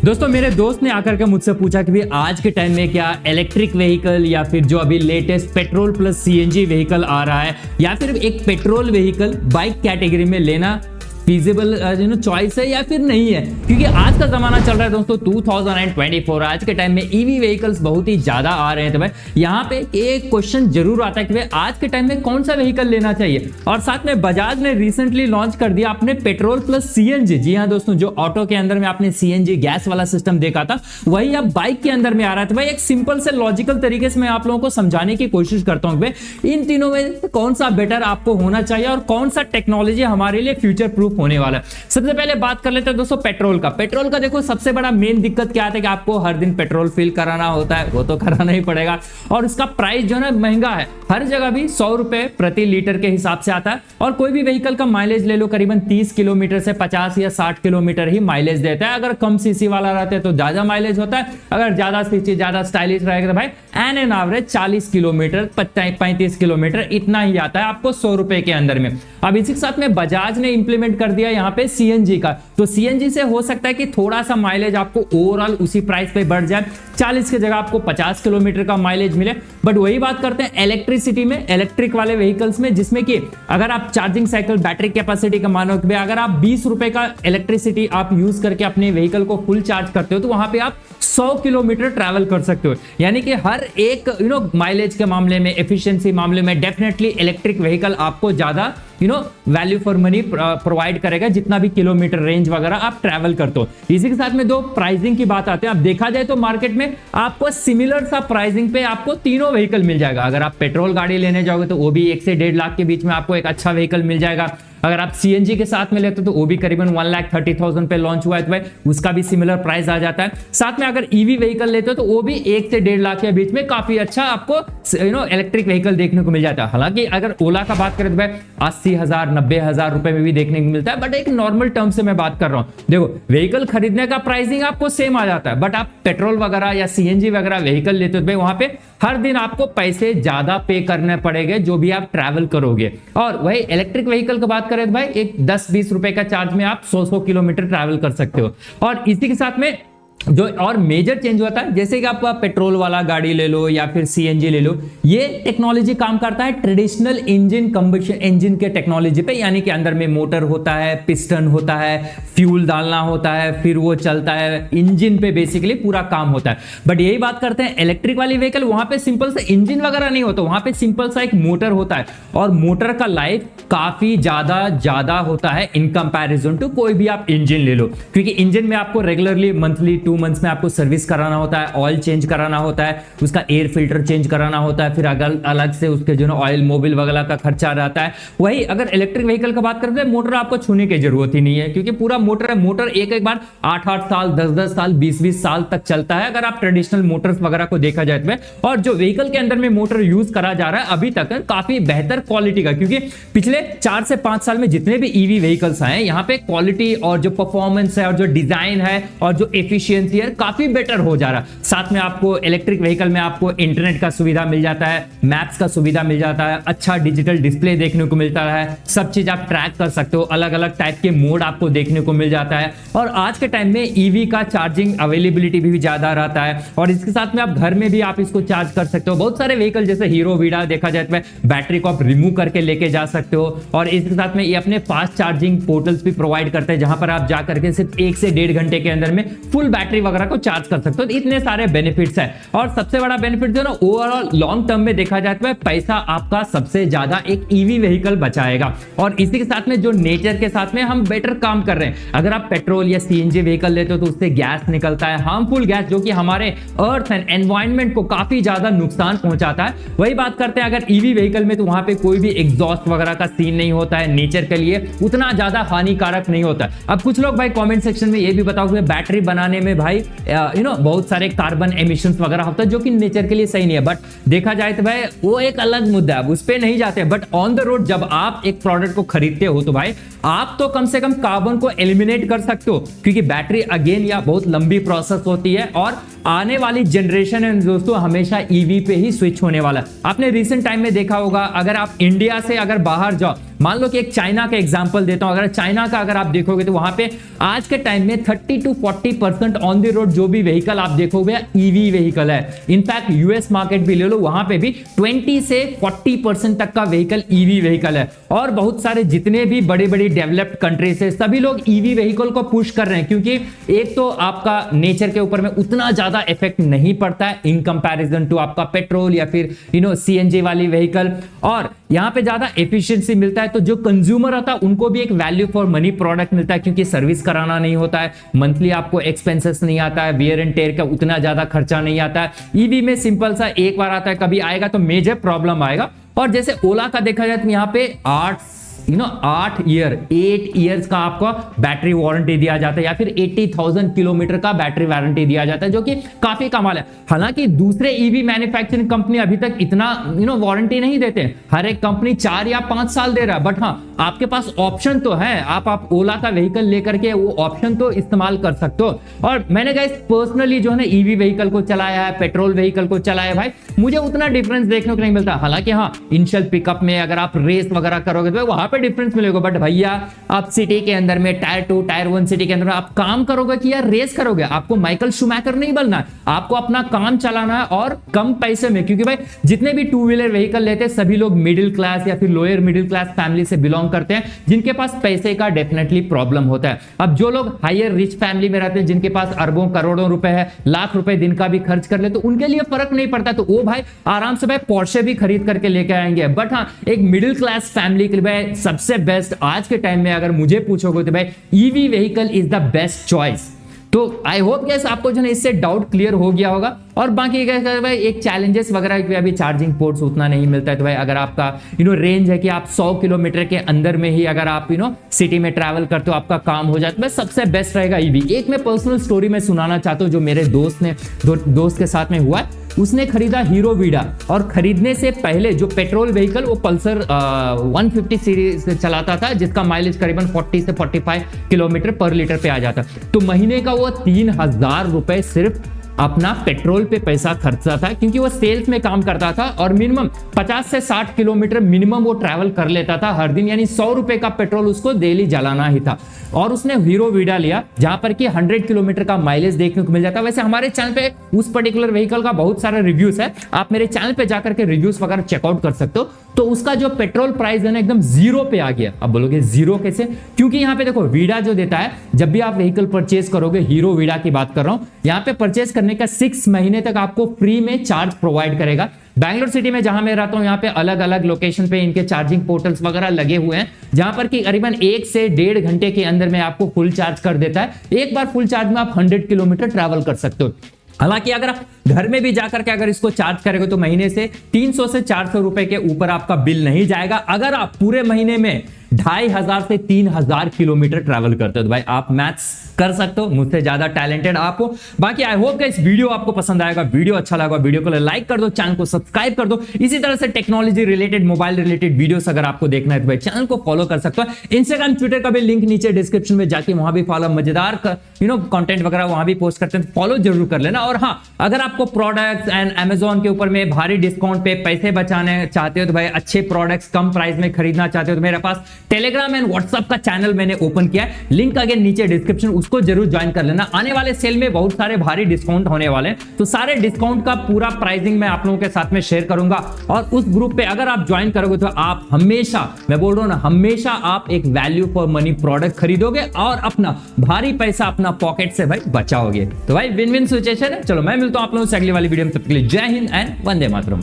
दोस्तों मेरे दोस्त ने आकर के मुझसे पूछा कि भाई आज के टाइम में क्या इलेक्ट्रिक व्हीकल या फिर जो अभी latest petrol plus CNG vehicle आ रहा है या फिर एक पेट्रोल व्हीकल बाइक कैटेगरी में लेना फीजिबल चॉइस है या फिर नहीं है। क्योंकि आज का जमाना चल रहा है दोस्तों 2024, आज के टाइम में ईवी व्हीकल्स बहुत ही ज्यादा आ रहे हैं। तो भाई यहाँ पे एक क्वेश्चन जरूर आता है कि भाई आज के टाइम में कौन सा व्हीकल लेना चाहिए। और साथ में बजाज ने रिसेंटली लॉन्च कर दिया अपने पेट्रोल प्लस सीएनजी। जी हाँ दोस्तों, जो ऑटो के अंदर में आपने सीएनजी गैस वाला सिस्टम देखा था वही अब बाइक के अंदर में आ रहा है। तो भाई एक सिंपल से लॉजिकल तरीके से मैं आप लोगों को समझाने की कोशिश करता हूँ भाई इन तीनों में कौन सा बेटर आपको होना चाहिए और कौन सा टेक्नोलॉजी हमारे लिए फ्यूचर प्रूफ होने वाला है। सबसे पहले बात कर लेते हैं दोस्तों पेट्रोल का। पेट्रोल का देखो सबसे बड़ा मेन दिक्कत क्या आता है कि आपको हर दिन पेट्रोल फिल कराना होता है, वो तो कराना ही पड़ेगा। और इसका प्राइस जो है ना महंगा है, हर जगह भी 100 रुपए प्रति लीटर के हिसाब से आता है। और कोई भी व्हीकल का माइलेज ले लो करीबन 30 किलोमीटर से 50 या 60 किलोमीटर ही माइलेज देता है। अगर कम सीसी वाला रहता है तो ज्यादा माइलेज होता है, अगर ज्यादा सीसी ज्यादा स्टाइलिश रहेगा तो भाई एन एवरेज 40 किलोमीटर 35 किलोमीटर इतना ही आता है आपको 100 रुपए के अंदर में। अब इसी के साथ में बजाज ने इंप्लीमेंट कर दिया यहाँ पे सीएनजी का। तो सीएनजी से हो सकता है कि थोड़ा सा माइलेज आपको ओवरऑल उसी प्राइस पे बढ़ जाए, 40 की जगह आपको 50 किलोमीटर का माइलेज मिले। बट वही बात करते हैं इलेक्ट्रिसिटी में, इलेक्ट्रिक वाले व्हीकल्स में, जिसमें कि अगर आप चार्जिंग साइकिल बैटरी कैपेसिटी का मानो कि अगर आप 20 रुपए का इलेक्ट्रिसिटी आप यूज करके अपने व्हीकल को फुल चार्ज करते हो तो वहां पे आप 100 किलोमीटर ट्रैवल कर सकते हो। यानी कि हर एक माइलेज के मामले में, एफिशिएंसी मामले में डेफिनेटली इलेक्ट्रिक व्हीकल आपको ज्यादा वैल्यू फॉर मनी प्रोवाइड करेगा जितना भी किलोमीटर रेंज वगैरह आप ट्रैवल करते हो। इसी के साथ में दो प्राइसिंग की बात आते हैं। अब देखा जाए तो मार्केट में आपको सिमिलर सा प्राइसिंग पे आपको तीनों व्हीकल मिल जाएगा। अगर आप पेट्रोल गाड़ी लेने जाओगे तो वो भी 1 से 1.5 लाख के बीच में आपको एक अच्छा व्हीकल मिल जाएगा। अगर आप सीएनजी के साथ में लेते हो तो वो भी करीबन 1,30,000 पे लॉन्च हुआ है, तो भाई उसका भी सिमिलर प्राइस आ जाता है। साथ में अगर ईवी व्हीकल लेते हो तो वो भी 1 से 1.5 लाख के बीच में काफी अच्छा आपको इलेक्ट्रिक व्हीकल देखने को मिल जाता है। हालांकि अगर ओला का बात करें तो भाई 80,000 90,000 रुपए में भी देखने को मिलता है। बट एक नॉर्मल टर्म से मैं बात कर रहा हूँ, देखो व्हीकल खरीदने का प्राइसिंग आपको सेम आ जाता है। बट आप पेट्रोल वगैरह या सीएनजी वगैरह व्हीकल लेते हो तो भाई वहां पे हर दिन आपको पैसे ज्यादा पे करने पड़ेंगे जो भी आप ट्रैवल करोगे। और वही इलेक्ट्रिक व्हीकल की बात करें तो भाई एक 10-20 रुपए का चार्ज में आप 100 किलोमीटर ट्रैवल कर सकते हो। और इसी के साथ में जो और मेजर चेंज होता है, जैसे कि आप पेट्रोल वाला गाड़ी ले लो या फिर सीएनजी ले लो, ये टेक्नोलॉजी काम करता है ट्रेडिशनल इंजन कंबशन इंजन के टेक्नोलॉजी पे। यानी कि अंदर में मोटर होता है, पिस्टन होता है, फ्यूल डालना होता है, फिर वो चलता है इंजन पे, बेसिकली पूरा काम होता है। बट यही बात करते हैं इलेक्ट्रिक वाली व्हीकल, वहां पे सिंपल से इंजन वगैरह नहीं होता, वहां पे सिंपल सा एक मोटर होता है। और मोटर का लाइफ काफी ज्यादा होता है इन कंपैरिजन टू कोई भी आप इंजन ले लो। क्योंकि इंजन में आपको रेगुलरली मंथली 2 मंथ्स में आपको सर्विस कराना होता है, ऑयल चेंज कराना होता है, उसका एयर फिल्टर चेंज कराना होता है, फिर अगर अलग से उसके जो ऑयल मोबिल वगैरह का खर्चा रहता है। वही अगर इलेक्ट्रिक व्हीकल की बात करते हैं, मोटर आपको छूने की जरूरत ही नहीं है क्योंकि पूरा मोटर है। मोटर एक बार 8-8 साल 10-10 साल 20-20 साल तक चलता है अगर आप ट्रेडिशनल मोटर्स वगैरह को देखा जाए तो। और जो व्हीकल के अंदर में मोटर यूज करा जा रहा है अभी तक काफी बेहतर क्वालिटी का, क्योंकि पिछले 4 से 5 साल में जितने भी ईवी व्हीकल्स आए यहाँ पे क्वालिटी और जो परफॉर्मेंस है और जो डिजाइन है और जो एफिशिएंसी है काफी बेटर हो जा रहा। साथ में आपको इलेक्ट्रिक व्हीकल में आपको इंटरनेट का सुविधा मिल जाता है, मैप्स का सुविधा मिल जाता है, अच्छा डिजिटल डिस्प्ले देखने को मिलता है, सब चीज आप ट्रैक कर सकते हो, अलग अलग टाइप के मोड आपको देखने को मिल जाता है। और आज के टाइम में ईवी का चार्जिंग अवेलेबिलिटी भी ज्यादा रहता है और इसके साथ में आप घर में भी आप इसको चार्ज कर सकते हो। बहुत सारे व्हीकल जैसे हीरो वीडा देखा जाए तो बैटरी को आप रिमूव करके लेके जा सकते हो। और इसके साथ में ये अपने फास्ट चार्जिंग पोर्टल्स भी प्रोवाइड करते हैं जहां पर आप जाकर के सिर्फ 1 से 1.5 घंटे के अंदर में फुल बैटरी वगैरह को चार्ज कर सकते हो। तो इतने सारे बेनिफिट्स हैं। और सबसे बड़ा बेनिफिट जो ना ओवरऑल लॉन्ग टर्म में देखा जाता है, पैसा आपका सबसे ज्यादा एक ईवी व्हीकल बचाएगा। और इसी के साथ में जो नेचर के साथ में हम बेटर काम कर रहे हैं। अगर आप पेट्रोल या सीएनजी व्हीकल लेते हो तो उससे गैस निकलता है, हार्मफुल गैस, जो कि हमारे अर्थ एंड एनवायरनमेंट को काफी ज्यादा नुकसान पहुंचाता है। वही बात करते हैं अगर ईवी व्हीकल में, तो वहां पे कोई भी एग्जॉस्ट वगैरह का सीन नहीं होता है, नेचर के लिए उतना ज्यादा हानिकारक नहीं होता। अब कुछ लोग भाई कमेंट सेक्शन में ये भी बताओ कि बैटरी बनाने में भाई बहुत सारे कार्बन एमिशंस वगैरह होता है जो कि नेचर के लिए सही नहीं है। बट देखा जाए तो भाई वो एक अलग मुद्दा है, उस पे नहीं जाते। बट ऑन द रोड जब आप एक प्रोडक्ट को खरीदते हो तो भाई आप तो कम से कम कार्बन को एलिमिनेट कर सकते हो, क्योंकि बैटरी अगेन या बहुत लंबी प्रोसेस होती है और आने वाली जनरेशन है दोस्तों हमेशा ईवी पे ही स्विच होने वाला है। आपने रिसेंट टाइम में देखा होगा, अगर आप इंडिया से अगर बाहर जाओ, मान लो कि एक चाइना का एग्जांपल देता हूं, अगर चाइना का अगर आप देखोगे तो वहां पे आज के टाइम में 30 to 40% ऑन द रोड जो भी व्हीकल आप देखोगे ईवी व्हीकल है। इनफैक्ट यूएस मार्केट भी ले लो, वहां पे भी 20 से 40% तक का व्हीकल ईवी व्हीकल है। और बहुत सारे जितने भी बड़ी बड़ी डेवलप्ड कंट्रीज है सभी लोग ईवी व्हीकल को पुश कर रहे हैं, क्योंकि एक तो आपका नेचर के ऊपर में उतना ज्यादा इफेक्ट नहीं पड़ता है इन कंपैरिजन टू आपका पेट्रोल या फिर सीएनजी वाली व्हीकल, और यहां पे ज्यादा एफिशिएंसी मिलता है। तो जो कंज्यूमर होता है उनको भी एक वैल्यू फॉर मनी प्रोडक्ट मिलता है, क्योंकि सर्विस कराना नहीं होता है, मंथली आपको एक्सपेंसेस नहीं आता है, वियर एंड टेयर का उतना ज्यादा खर्चा नहीं आता है। ईवी में सिंपल सा एक बार आता है, कभी आएगा तो मेजर प्रॉब्लम आएगा। और जैसे ओला का देखा जाए तो यहाँ पे 8 ईयर्स का आपको बैटरी वारंटी दिया जाता है, या फिर 80,000 किलोमीटर का बैटरी वारंटी दिया जाता है, जो कि काफी कमाल है। हालांकि दूसरे ईवी मैन्युफैक्चरिंग कंपनी अभी तक इतना वारंटी नहीं देते, हर एक कंपनी 4 या 5 साल दे रहा है। बट हाँ, आपके पास ऑप्शन तो है, आप ओला का व्हीकल लेकर के वो ऑप्शन तो इस्तेमाल कर सकते हो। और मैंने गाइस पर्सनली जो है ना ईवी व्हीकल को चलाया है, पेट्रोल व्हीकल को चलाया है, भाई मुझे उतना डिफरेंस देखने को नहीं मिलता। हालांकि हाँ, इनिशियल पिकअप में अगर आप रेस वगैरह करोगे तो वहां पे डिफरेंस मिलेगा, बट भैया आप सिटी के अंदर में टायर 2 टायर 1 सिटी के अंदर आप काम करोगे कि यार रेस करोगे, आपको माइकल शूमैकर नहीं बनना है, आपको अपना काम चलाना है और कम पैसे में। क्योंकि भाई जितने भी 2 व्हीलर व्हीकल लेते हैं सभी लोग मिडिल क्लास या फिर लोअर मिडिल क्लास फैमिली से बिलोंग करते हैं, जिनके पास पैसे का डेफिनेटली प्रॉब्लम होता है। अब जो लोग हायर रिच फैमिली में रहते हैं, जिनके पास अरबों करोड़ों रुपए है, लाख रुपए दिन का भी खर्च कर ले, तो उनके लिए फर्क नहीं पड़ता, तो वो भाई आराम से भाई पोर्शे भी खरीद करके लेके आएंगे। बट हाँ, एक मिडिल क्लास फैमिली के लिए भाई सबसे बेस्ट आज के टाइम में अगर मुझे पूछोगे तो भाई EV vehicle is the best choice. तो आई होप गैस आपको जो है इससे डाउट क्लियर हो गया होगा। और बाकी भाई एक चैलेंजेस वगैरह कि अभी चार्जिंग पोर्ट्स उतना नहीं मिलता है, तो भाई अगर आपका रेंज है कि आप 100 किलोमीटर के अंदर में ही अगर आप सिटी में ट्रैवल करते हो, आपका काम हो जाता है, बस सबसे बेस्ट रहेगा ईवी। एक मैं पर्सनल स्टोरी में सुनाना चाहता हूँ, जो मेरे दोस्त के साथ में हुआ है। उसने खरीदा हीरो वीडा, और खरीदने से पहले जो पेट्रोल व्हीकल वो पल्सर 150 सीरीज चलाता था, जिसका माइलेज करीबन 40 से 45 किलोमीटर पर लीटर पे आ जाता। तो महीने का वो 3,000 रुपए सिर्फ अपना पेट्रोल पे पैसा खर्चा था, क्योंकि वो सेल्स में काम करता था और मिनिमम 50 से 60 किलोमीटर मिनिमम वो ट्रैवल कर लेता था हर दिन, यानी 100 रुपए का पेट्रोल उसको डेली जलाना ही था। और उसने हीरो वीडा लिया जहां पर कि 100 किलोमीटर का माइलेज देखने को मिल जाता है। वैसे हमारे चैनल पे उस पर्टिकुलर व्हीकल का बहुत सारा रिव्यूज है, आप मेरे चैनल पे जाकर के रिव्यूज वगैरह चेकआउट कर सकते हो। तो उसका जो पेट्रोल प्राइस है ना एकदम 0 पे आ गया। अब बोलोगे 0 कैसे? क्योंकि यहाँ पे देखो वीडा जो देता है, जब भी आप व्हीकल परचेज करोगे, हीरो वीडा की बात कर रहा हूं, यहाँ पे परचेज करने का 6 महीने तक आपको फ्री में चार्ज प्रोवाइड करेगा। बैंगलोर सिटी में जहां मैं रहता हूं, यहाँ पे अलग अलग लोकेशन पे इनके चार्जिंग पोर्टल्स वगैरह लगे हुए हैं, जहां पर कि करीबन 1 से 1.5 घंटे के अंदर में आपको फुल चार्ज कर देता है। एक बार फुल चार्ज में आप 100 किलोमीटर ट्रैवल कर सकते हो। हालांकि अगर आप घर में भी जाकर के अगर इसको चार्ज करेंगे तो महीने से 300 से 400 रुपए के ऊपर आपका बिल नहीं जाएगा। अगर आप पूरे महीने में 2,500 से 3,000 किलोमीटर ट्रैवल करते हो तो भाई आप मैथ्स कर सकते हो, मुझसे ज्यादा टैलेंटेड आप हो। बाकी आई होप इस वीडियो आपको पसंद आएगा, वीडियो अच्छा लगा वीडियो को लाइक कर दो, चैनल को सब्सक्राइब कर दो। इसी तरह से technology related, mobile related videos अगर आपको देखना है तो भाई चैनल को फॉलो कर सकते हो। इंस्टाग्राम ट्विटर का भी लिंक नीचे डिस्क्रिप्शन में जाके वहां भी फॉलो, मजेदार कंटेंट वगैरह वहां भी पोस्ट करते हैं, फॉलो जरूर कर लेना। और हाँ, अगर आपको प्रोडक्ट्स एंड अमेजोन के ऊपर में भारी डिस्काउंट पे पैसे बचाने चाहते हो तो भाई अच्छे प्रोडक्ट्स कम प्राइस में खरीदना चाहते हो तो मेरे पास टेलीग्राम एंड व्हाट्सएप का चैनल मैंने ओपन किया है, लिंक अगेन नीचे डिस्क्रिप्शन, उसको जरूर ज्वाइन कर लेना। आने वाले सेल में बहुत सारे भारी डिस्काउंट होने वाले हैं, तो सारे डिस्काउंट का पूरा प्राइसिंग मैं आप लोगों के साथ में शेयर करूंगा। और उस ग्रुप पे अगर आप ज्वाइन करोगे तो आप हमेशा, मैं बोल रहा हूं ना, हमेशा आप एक वैल्यू फॉर मनी प्रोडक्ट खरीदोगे और अपना भारी पैसा अपना पॉकेट से भाई बचाओगे। तो भाई विन विन सिचुएशन है। चलो मैं मिलता हूं आप लोगों से अगली वाली वीडियो में, तब तक के लिए जय हिंद एंड वंदे मातरम।